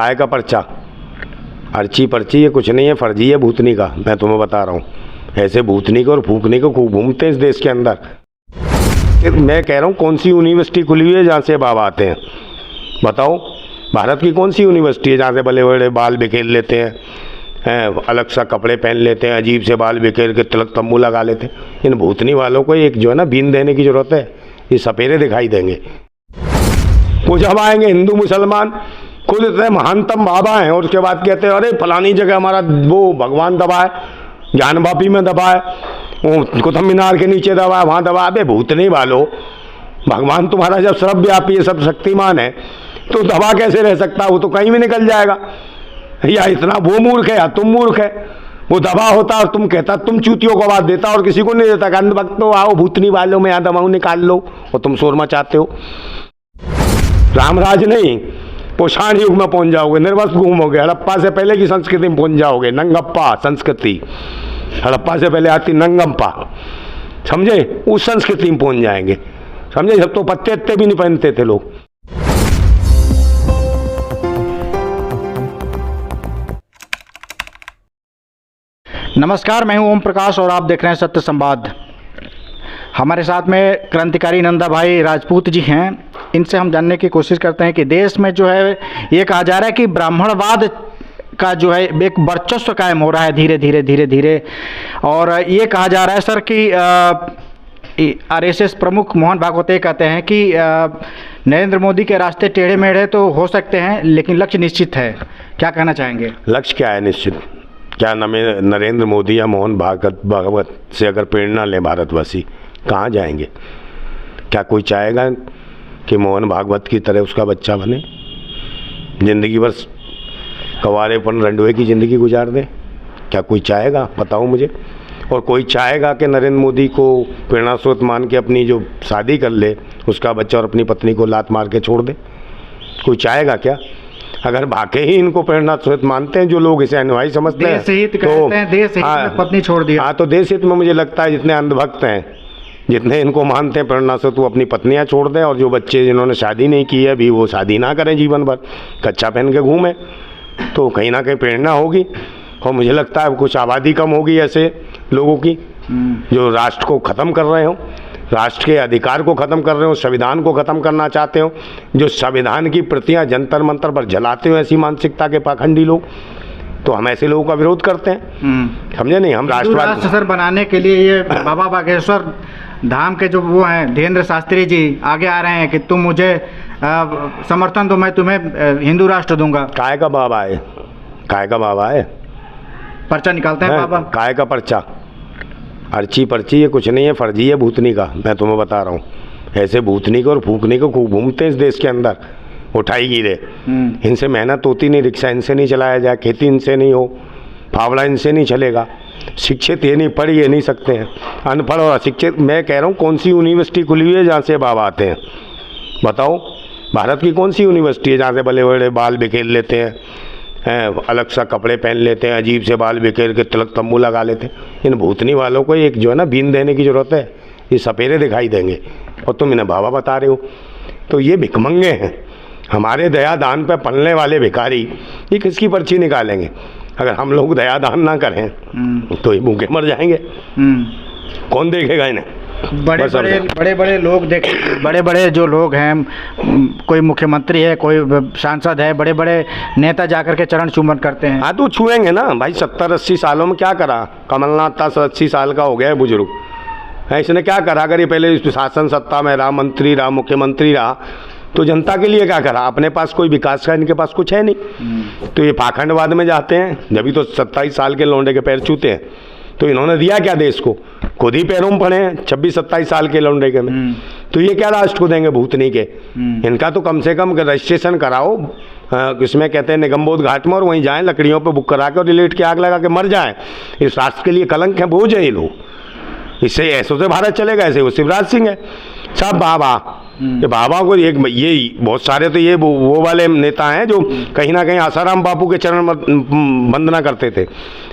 काय का पर्चा, अर्ची पर्ची ये कुछ नहीं है, फर्जी है भूतनी का। मैं तुम्हें बता रहा हूँ, ऐसे भूतनी को और फूकनी को खूब घूमते हैं इस देश के अंदर। मैं कह रहा हूँ कौन सी यूनिवर्सिटी खुली हुई है जहाँ से बाबा आते हैं? बताओ, भारत की कौन सी यूनिवर्सिटी है जहाँ से बड़े बड़े बाल बिखेर लेते हैं, अलग सा कपड़े पहन लेते हैं, अजीब से बाल बिखेर के तिलक तंबू लगा लेते हैं। इन भूतनी वालों को एक जो है ना बीन देने की ज़रूरत है। ये सपेरे दिखाई देंगे। वो जब आएंगे हिंदू मुसलमान खुद इतने महानतम बाबा हैं और उसके बाद कहते हैं अरे फलानी जगह हमारा वो भगवान दबा है, ज्ञानवापी में दबा है, वो कुतुब मीनार के नीचे दबा है, वहाँ दबा है। अबे भूतनी वालो, भगवान तुम्हारा जब सर्वव्यापी है, सब शक्तिमान है, तो दबा कैसे रह सकता? वो तो कहीं भी निकल जाएगा। या इतना वो मूर्ख है या तुम मूर्ख है। वो दबा होता और तुम कहता, तुम चूतियों को आवाज़ देता और किसी को नहीं देता। अंध भक्त हो, आओ भूतनी वालों में यहाँ दबाऊ निकाल लो, और तुम शोर मचाते हो। रामराज नहीं, पोषाण युग में पहुंच जाओगे, निर्वस्त्र घूमोगे, हड़प्पा से पहले की संस्कृति में पहुंच जाओगे। नंगप्पा संस्कृति, हड़प्पा से पहले आती नंगम्पा, समझे? उस संस्कृति में पहुंच जाएंगे, समझे? जब तो पत्ते अत्ते भी नहीं पहनते थे लोग। नमस्कार, मैं हूं ओम प्रकाश और आप देख रहे हैं सत्य संवाद। हमारे साथ में क्रांतिकारी नंदा भाई राजपूत जी हैं। इनसे हम जानने की कोशिश करते हैं कि देश में जो है ये कहा जा रहा है कि ब्राह्मणवाद का जो है एक वर्चस्व कायम हो रहा है धीरे धीरे। और ये कहा जा रहा है सर कि आरएसएस प्रमुख मोहन भागवत कहते हैं कि नरेंद्र मोदी के रास्ते टेढ़े मेढ़े तो हो सकते हैं लेकिन लक्ष्य निश्चित है। क्या कहना चाहेंगे? लक्ष्य क्या है निश्चित? क्या नरेंद्र मोदी या मोहन भागवत से अगर प्रेरणा लें भारतवासी, कहाँ जाएंगे? क्या कोई चाहेगा कि मोहन भागवत की तरह उसका बच्चा बने, जिंदगी भर कवारेपन रंडवे की ज़िंदगी गुजार दे? क्या कोई चाहेगा? बताओ मुझे। और कोई चाहेगा कि नरेंद्र मोदी को प्रेरणा स्रोत मान के अपनी जो शादी कर ले, उसका बच्चा और अपनी पत्नी को लात मार के छोड़ दे? कोई चाहेगा क्या? अगर वाकई ही इनको प्रेरणा स्रोत मानते हैं जो लोग, इसे अनुयायी समझते हैं, तो देश हित में पत्नी छोड़ दिया। हाँ, तो देश हित में मुझे लगता है जितने अंधभक्त हैं, जितने इनको मानते हैं प्रेरणा स्रोत, वो अपनी पत्नियां छोड़ दें, और जो बच्चे जिन्होंने शादी नहीं की है अभी, वो शादी ना करें जीवन भर, कच्चा पहन के घूमें, तो कहीं ना कहीं प्रेरणा होगी। और मुझे लगता है कुछ आबादी कम होगी ऐसे लोगों की जो राष्ट्र को ख़त्म कर रहे हो, राष्ट्र के अधिकार को ख़त्म कर रहे हो, संविधान को ख़त्म करना चाहते हो, जो संविधान की प्रतियां जंतर मंतर पर जलाते हो, ऐसी मानसिकता के पाखंडी लोग। तो हम ऐसे लोगों का विरोध करते हैं, समझे नहीं? हम राष्ट्रवाद सर बनाने के लिए ये बाबा बागेश्वर धाम के जो वो हैं धीरेन्द्र शास्त्री जी आगे आ रहे हैं कि तुम मुझे समर्थन दो, मैं तुम्हें हिंदू राष्ट्र दूंगा। काय का बाबा है? काय का बाबा है? पर्चा निकालते हैं बाबा। काय का पर्चा, अर्ची पर्ची ये कुछ नहीं है, फर्जी है भूतनी का। मैं तुम्हें बता रहा हूँ, ऐसे भूतनी को और फूकनी को खूब घूमते हैं इस देश के अंदर। उठाई गिरे, इनसे मेहनत होती नहीं, रिक्शा इनसे नहीं चलाया जाए, खेती इनसे नहीं हो, फावड़ा इनसे नहीं चलेगा, शिक्षित ये नहीं, पढ़ ये नहीं सकते हैं, अनपढ़ और अशिक्षित। मैं कह रहा हूँ कौन सी यूनिवर्सिटी खुली हुई है जहाँ से बाबा आते हैं? बताओ, भारत की कौन सी यूनिवर्सिटी है जहाँ से बड़े बड़े बाल बिखेर लेते हैं, अलग सा कपड़े पहन लेते हैं, अजीब से बाल बिखेर के तिलक तंबू लगा लेते हैं। इन भूतनी वालों को एक जो है ना बीन देने की ज़रूरत है। ये सपेरे दिखाई देंगे और तुम इन्हें बाबा बता रहे हो। तो ये भिखमंगे हैं, हमारे दया दान पे पलने वाले भिखारी। ये किसकी पर्ची निकालेंगे? अगर हम लोग दया दान ना करें तो ये भूखे मर जाएंगे। कौन देखेगा इन्हें? बड़े लोग बड़े बड़े जो लोग हैं, कोई मुख्यमंत्री है, कोई सांसद है, बड़े बड़े नेता जाकर के चरण चुम्बन करते हैं। हाँ, तो छुएंगे ना भाई। 70-80 सालों में क्या करा? कमलनाथ था, 80 साल का हो गया है बुजुर्ग, इसने क्या करा? अगर ये पहले शासन सत्ता में रहा, मंत्री रहा, मुख्यमंत्री रहा, तो जनता के लिए क्या करा? अपने पास कोई विकास का इनके पास कुछ है नहीं। तो ये पाखंडवाद में जाते हैं, जब तो 27 साल के लौंडे के पैर छूते हैं। तो इन्होंने दिया क्या देश को? खुद ही पैरों में पड़े हैं 26-27 साल के लौंडे के में। तो ये क्या राष्ट्र को देंगे भूतनी के? इनका तो कम से कम रजिस्ट्रेशन कराओ, इसमें कहते हैं निगमबोध घाट में, और वहीं जाएं लकड़ियों पे बुक करा के और रिलेट के आग लगा के मर जाएं। इस राष्ट्र के लिए कलंक है, बोझ है ये लोग। इससे ऐसों से भारत चलेगा, ऐसे वो शिवराज सिंह है सब बाबा। ये बाबा को एक ये बहुत सारे तो ये वो वाले नेता हैं जो कहीं ना कहीं आसाराम बापू के चरण वंदना करते थे।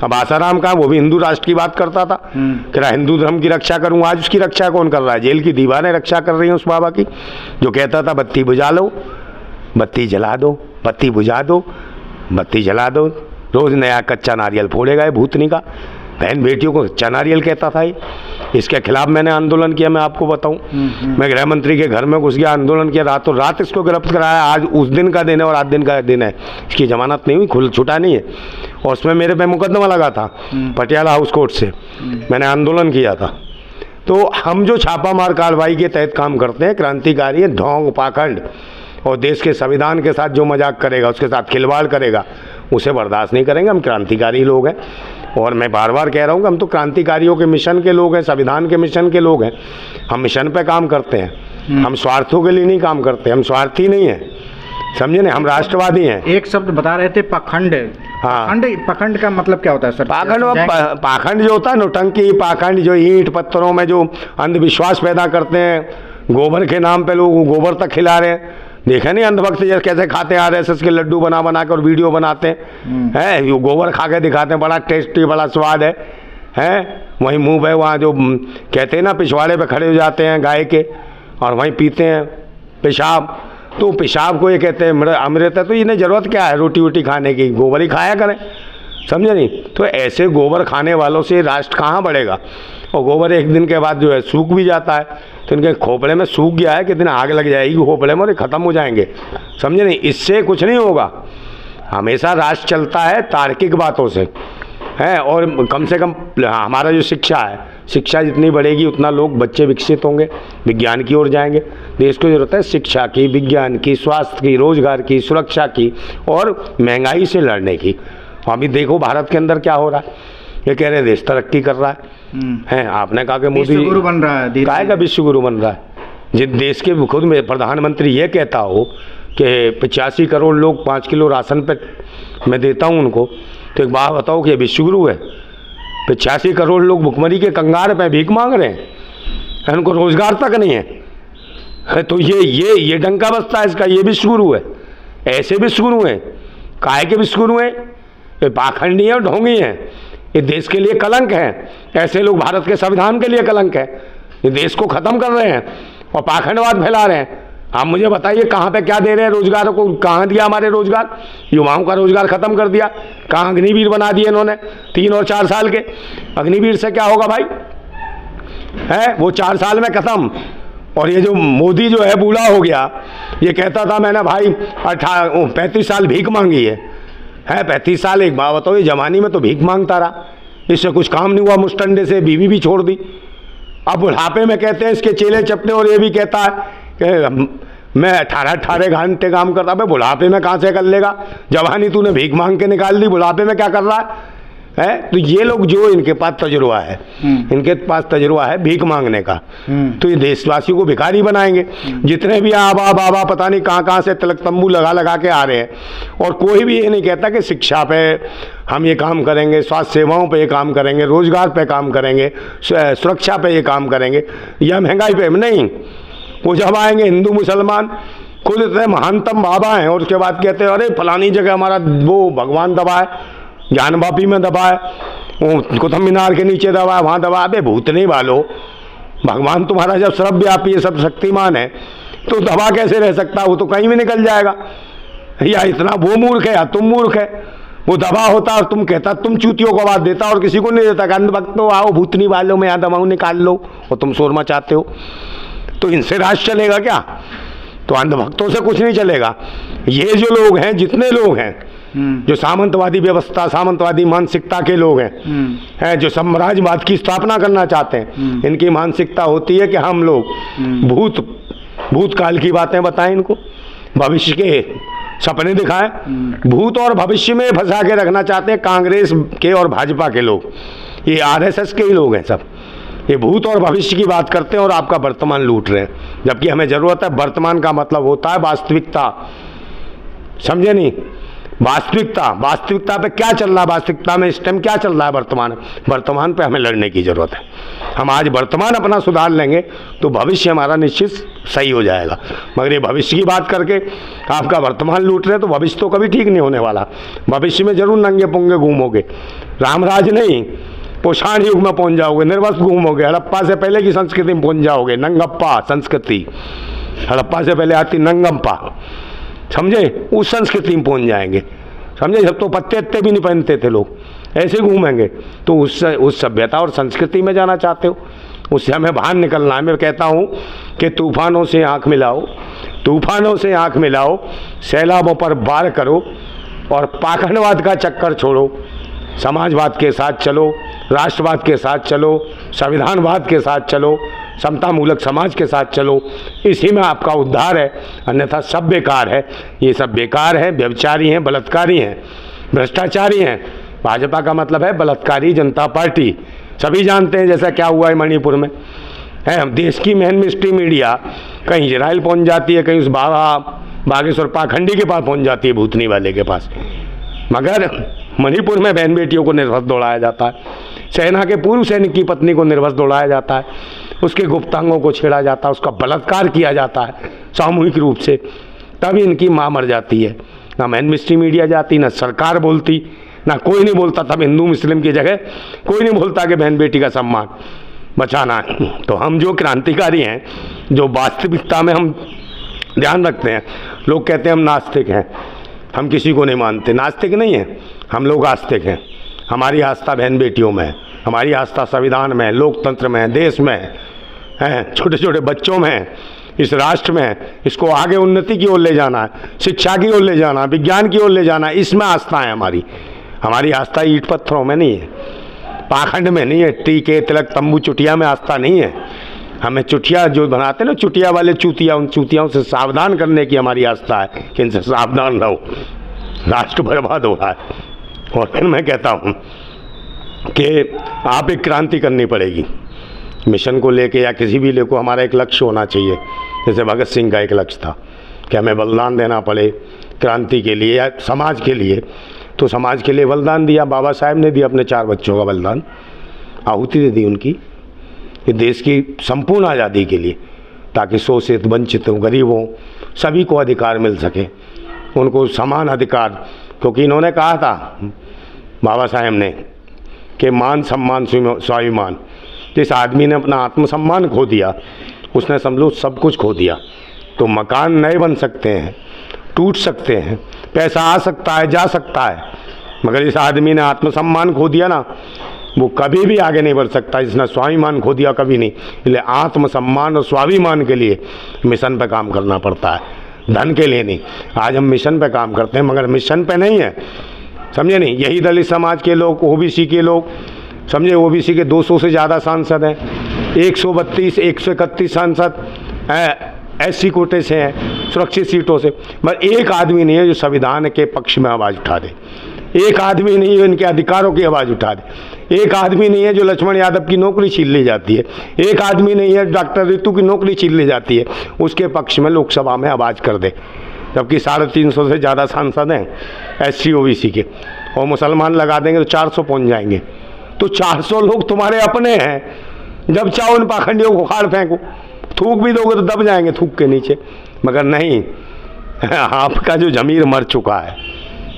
अब आसाराम का वो भी हिंदू राष्ट्र की बात करता था कि हिंदू धर्म की रक्षा करूँ। आज उसकी रक्षा कौन कर रहा है? जेल की दीवारें रक्षा कर रही हैं उस बाबा की, जो कहता था बत्ती बुझा लो, बत्ती जला दो, बत्ती बुझा दो, बत्ती जला दो, रोज़ नया कच्चा नारियल फोड़ेगा ये भूतनी का। बहन बेटियों को कच्चा नारियल कहता था ये। इसके खिलाफ मैंने आंदोलन किया, मैं आपको बताऊं। मैं गृह मंत्री के घर में घुस गया, आंदोलन किया, रातों रात इसको गिरफ्त कराया। आज उस दिन का दिन है और आज दिन का दिन है, इसकी जमानत नहीं हुई, खुल छुटा नहीं है। और उसमें मेरे पे मुकदमा लगा था पटियाला हाउस कोर्ट से, मैंने आंदोलन किया था। तो हम जो छापामार कार्रवाई के तहत काम करते हैं, क्रांतिकारी है, ढोंग पाखंड और देश के संविधान के साथ जो मजाक करेगा, उसके साथ खिलवाड़ करेगा, उसे बर्दाश्त नहीं करेंगे। हम क्रांतिकारी लोग हैं और मैं बार बार कह रहा हूँ कि हम तो क्रांतिकारियों के मिशन के लोग हैं, संविधान के मिशन के लोग हैं। हम मिशन पे काम करते हैं, हम स्वार्थों के लिए नहीं काम करते, हम स्वार्थी नहीं हैं, समझे ना, हम राष्ट्रवादी हैं। एक शब्द बता रहे थे पाखंड। हाँ, पाखंड का मतलब क्या होता है सर? पाखंड जो होता है नौटंकी, पाखंड जो ईंट पत्थरों में जो अंधविश्वास पैदा करते हैं, गोबर के नाम पे लोग गोबर तक खिला रहे हैं। देखा नहीं अंधभक्त जैसे कैसे खाते हैं RSS के लड्डू बना बना कर वीडियो बनाते हैं, ये गोबर खा के दिखाते हैं, बड़ा टेस्टी, बड़ा स्वाद है। वहीं मुंह पे वहाँ जो कहते हैं ना, पिछवाड़े पे खड़े हो जाते हैं गाय के और वहीं पीते हैं पेशाब। तो पेशाब को ये कहते हैं अमृत है, तो इन्हें ज़रूरत क्या है रोटी वोटी खाने की, गोबर ही खाया करें, समझे नहीं। तो ऐसे गोबर खाने वालों से राष्ट्र कहाँ बढ़ेगा। और गोबर एक दिन के बाद जो है सूख भी जाता है, तो इनके खोपड़े में सूख गया है, कितने आग लग जाएगी खोपड़े में और ये ख़त्म हो जाएंगे, समझे नहीं। इससे कुछ नहीं होगा। हमेशा राष्ट्र चलता है तार्किक बातों से, है। और कम से कम हमारा जो शिक्षा है, शिक्षा जितनी बढ़ेगी उतना लोग बच्चे विकसित होंगे, विज्ञान की ओर जाएंगे। देश को जरूरत है शिक्षा की, विज्ञान की, स्वास्थ्य की, रोजगार की, सुरक्षा की और महंगाई से लड़ने की। अभी देखो भारत के अंदर क्या हो रहा है, ये कह रहे हैं देश तरक्की कर रहा है। आपने कहा कि मोदी विश्व गुरु बन रहा है, काहे का विश्व गुरु बन रहा है। जिस देश के खुद में प्रधानमंत्री ये कहता हो कि 85 करोड़ लोग 5 किलो राशन पे मैं देता हूँ उनको, तो एक बात बताओ कि ये विश्व गुरु है। 85 करोड़ लोग भुखमरी के कंगार पे भीख मांग रहे हैं, उनको रोजगार तक नहीं है। तो ये डंका बसता है इसका, ये विश्व गुरु है। ऐसे विश्व गुरु हैं, काहे के विश्व गुरु हैं, ये पाखंडी है और ढोंगी हैं, ये देश के लिए कलंक है। ऐसे लोग भारत के संविधान के लिए कलंक है, ये देश को ख़त्म कर रहे हैं और पाखंडवाद फैला रहे हैं। आप मुझे बताइए कहाँ पे क्या दे रहे हैं रोजगारों को, कहाँ दिया हमारे रोजगार, युवाओं का रोजगार ख़त्म कर दिया। कहाँ अग्निवीर बना दिए इन्होंने 3 और 4 साल के। अग्निवीर से क्या होगा भाई, है वो 4 साल में ख़त्म। और ये जो मोदी जो है बूढ़ा हो गया, ये कहता था मैंने भाई 35 साल भीख मांगी है 35 साल। एक बात बताओ, ये जवानी में तो भीख मांगता रहा, इससे कुछ काम नहीं हुआ, मुस्टंडे से बीवी भी छोड़ दी। अब बुढ़ापे में कहते हैं इसके चेले चपटे, और ये भी कहता है कि मैं 18 घंटे काम करता। भाई बुढ़ापे में कहाँ से कर लेगा, जवानी तूने भीख मांग के निकाल दी, बुढ़ापे में क्या कर रहा है। तो ये लोग जो इनके पास तजुर्बा है, इनके पास तजुर्बा है भीख मांगने का, तो ये देशवासियों को भिखारी बनाएंगे। जितने भी आबा बाबा पता नहीं कहाँ से तिलक तंबू लगा के आ रहे हैं, और कोई भी ये नहीं कहता कि शिक्षा पे हम ये काम करेंगे, स्वास्थ्य सेवाओं पे ये काम करेंगे, रोजगार पे काम करेंगे, सुरक्षा पे ये काम करेंगे, या महंगाई पे नहीं। वो जब आएंगे हिंदू मुसलमान खुद इतने महानतम बाबा हैं, और उसके बाद कहते हैं अरे फलानी जगह हमारा वो भगवान दबा है, ज्ञान वापी में दबा है, वो कुतुब मीनार के नीचे दबा है, वहाँ दबा। अबे भूतनी वालो, भगवान तुम्हारा जब सर्वव्यापी है, सब शक्तिमान है, तो दबा कैसे रह सकता, वो तो कहीं भी निकल जाएगा। या इतना वो मूर्ख है या तुम मूर्ख है। वो दबा होता और तुम कहता, तुम चूतियों को आवाज़ देता और किसी को नहीं देता। अंधभक्तों आओ भूतनी वालों में यहाँ दबाऊ निकाल लो, और तुम शोर मचाते हो। तो इनसे राज चलेगा क्या, तो अंधभक्तों से कुछ नहीं चलेगा। ये जो लोग हैं, जितने लोग हैं जो सामंतवादी व्यवस्था, सामंतवादी मानसिकता के लोग हैं, जो साम्राज्यवाद की स्थापना करना चाहते हैं, इनकी मानसिकता होती है कि हम लोग भूतकाल की बातें बताएं, इनको भविष्य के सपने दिखाएं। भूत और भविष्य में फंसा के रखना चाहते हैं कांग्रेस के और भाजपा के लोग, ये RSS के ही लोग हैं सब। ये भूत और भविष्य की बात करते हैं और आपका वर्तमान लूट रहे हैं, जबकि हमें ज़रूरत है वर्तमान का मतलब होता है वास्तविकता, समझे नहीं। वास्तविकता पे क्या चल रहा है, वास्तविकता में इस टाइम क्या चल रहा है वर्तमान पे हमें लड़ने की ज़रूरत है। हम आज वर्तमान अपना सुधार लेंगे तो भविष्य हमारा निश्चित सही हो जाएगा। मगर ये भविष्य की बात करके आपका वर्तमान लूट रहे हैं, तो भविष्य तो कभी ठीक नहीं होने वाला। भविष्य में जरूर नंगे पुंगे घूमोगे, रामराज नहीं, पोषाण युग में पहुंच जाओगे, निर्वस्त्र घूमोगे, हड़प्पा से पहले की संस्कृति में पहुंच जाओगे, नंगप्पा संस्कृति, हड़प्पा से पहले आती नंगम्पा, समझे, उस संस्कृति में पहुंच जाएंगे। समझे, जब तो पत्ते अत्ते भी नहीं पहनते थे लोग, ऐसे घूमेंगे। तो उस सभ्यता और संस्कृति में जाना चाहते हो, उससे हमें बाहर निकलना है। मैं कहता हूँ कि तूफानों से आँख मिलाओ, तूफानों से आँख मिलाओ, सैलाबों पर वार करो और पाखंडवाद का चक्कर छोड़ो, समाजवाद के साथ चलो, राष्ट्रवाद के साथ चलो, संविधानवाद के साथ चलो, समतामूलक समाज के साथ चलो, इसी में आपका उद्धार है। अन्यथा सब बेकार है, ये सब बेकार है, व्यभिचारी हैं, बलात्कारी हैं, भ्रष्टाचारी हैं। भाजपा का मतलब है बलात्कारी जनता पार्टी। सभी जानते हैं जैसा क्या हुआ है मणिपुर में, है। देश की मेन मिस्ट्री मीडिया कहीं इजराइल पहुंच जाती है, कहीं उस बागेश्वर पाखंडी के पास पहुंच जाती है, भूतनी वाले के पास, मगर मणिपुर में बहन बेटियों को निर्वस्त्र दौड़ाया जाता है, सेना के पूर्व सैनिक की पत्नी को निर्वस्त्र दौड़ाया जाता है, उसके गुप्तांगों को छेड़ा जाता है, उसका बलात्कार किया जाता है सामूहिक रूप से, तब इनकी माँ मर जाती है। ना मेन मिस्ट्री मीडिया जाती, ना सरकार बोलती, ना कोई नहीं बोलता। तब हिंदू मुस्लिम की जगह कोई नहीं बोलता कि बहन बेटी का सम्मान बचाना है। तो हम जो क्रांतिकारी हैं, जो वास्तविकता में हम ध्यान रखते हैं, लोग कहते हैं हम नास्तिक हैं, हम किसी को नहीं मानते। नास्तिक नहीं है, हम लोग आस्तिक हैं। हमारी आस्था बहन बेटियों में है, हमारी आस्था संविधान में है, लोकतंत्र में है, देश में है, छोटे छोटे बच्चों में है, इस राष्ट्र में है। इसको आगे उन्नति की ओर ले जाना है, शिक्षा की ओर ले जाना है, विज्ञान की ओर ले जाना है, इसमें आस्था है हमारी। हमारी आस्था ईंट पत्थरों में नहीं है, पाखंड में नहीं है, टीके तिलक तंबू चुटिया में आस्था नहीं है। हमें चुटिया जो बनाते हैं ना, चुटिया वाले चूतिया, उन चूतियाओं से सावधान करने की हमारी आस्था है कि इनसे सावधान रहो, राष्ट्र बर्बाद हो रहा है। और फिर मैं कहता हूँ कि आप एक क्रांति करनी पड़ेगी मिशन को लेके, या किसी भी लेको हमारा एक लक्ष्य होना चाहिए। जैसे भगत सिंह का एक लक्ष्य था कि हमें बलिदान देना पड़े क्रांति के लिए या समाज के लिए, तो समाज के लिए बलिदान दिया। बाबा साहेब ने दिया अपने 4 बच्चों का बलिदान, आहुति दे दी उनकी, ये देश की संपूर्ण आज़ादी के लिए, ताकि शोषित वंचितों गरीबों सभी को अधिकार मिल सके, उनको समान अधिकार। क्योंकि इन्होंने कहा था बाबा साहेब ने कि मान सम्मान स्वाभिमान। जिस आदमी ने अपना आत्मसम्मान खो दिया, उसने समझो सब कुछ खो दिया। तो मकान नए बन सकते हैं, टूट सकते हैं, पैसा आ सकता है, जा सकता है, मगर इस आदमी ने आत्मसम्मान खो दिया ना, वो कभी भी आगे नहीं बढ़ सकता। जिसने स्वाभिमान खो दिया कभी नहीं। इसलिए आत्मसम्मान और स्वाभिमान के लिए मिशन पे काम करना पड़ता है, धन के लिए नहीं। आज हम मिशन पे काम करते हैं, मगर मिशन पे नहीं है, समझे नहीं। यही दलित समाज के लोग, ओबीसी के लोग, समझे, ओबीसी के 200 से ज़्यादा सांसद हैं, 132 131 सांसद एससी कोटे से हैं, सुरक्षित सीटों से, मगर एक आदमी नहीं है जो संविधान के पक्ष में आवाज़ उठा दे, एक आदमी नहीं है इनके अधिकारों की आवाज़ उठा दे, एक आदमी नहीं है जो लक्ष्मण यादव की नौकरी छीन ली जाती है, एक आदमी नहीं है डॉक्टर रितु की नौकरी छीन ली जाती है, उसके पक्ष में लोकसभा में आवाज़ कर दे। जबकि 350 से ज़्यादा सांसद हैं एससी ओबीसी के, और मुसलमान लगा देंगे तो 400 पहुँच जाएंगे। तो 400 लोग तुम्हारे अपने हैं, जब चाहो उन पाखंडियों को उखाड़ फेंको, थूक भी दोगे तो दब जाएंगे थूक के नीचे, मगर नहीं, आपका जो ज़मीर मर चुका है,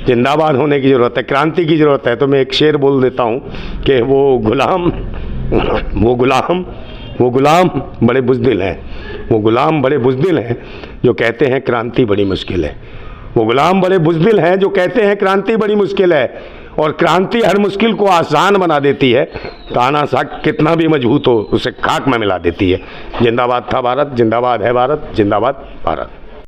जिंदाबाद होने की ज़रूरत है, क्रांति की ज़रूरत है। तो मैं एक शेर बोल देता हूँ कि वो गुलाम बड़े बुज़दिल हैं, वो गुलाम बड़े बुज़दिल हैं जो कहते हैं क्रांति बड़ी मुश्किल है। वो गुलाम बड़े बुज़दिल हैं जो कहते हैं क्रांति बड़ी मुश्किल है, और क्रांति हर मुश्किल को आसान बना देती है। ताना सा कितना भी मजबूत हो, उसे खाक में मिला देती है। जिंदाबाद था भारत, जिंदाबाद है भारत, जिंदाबाद भारत।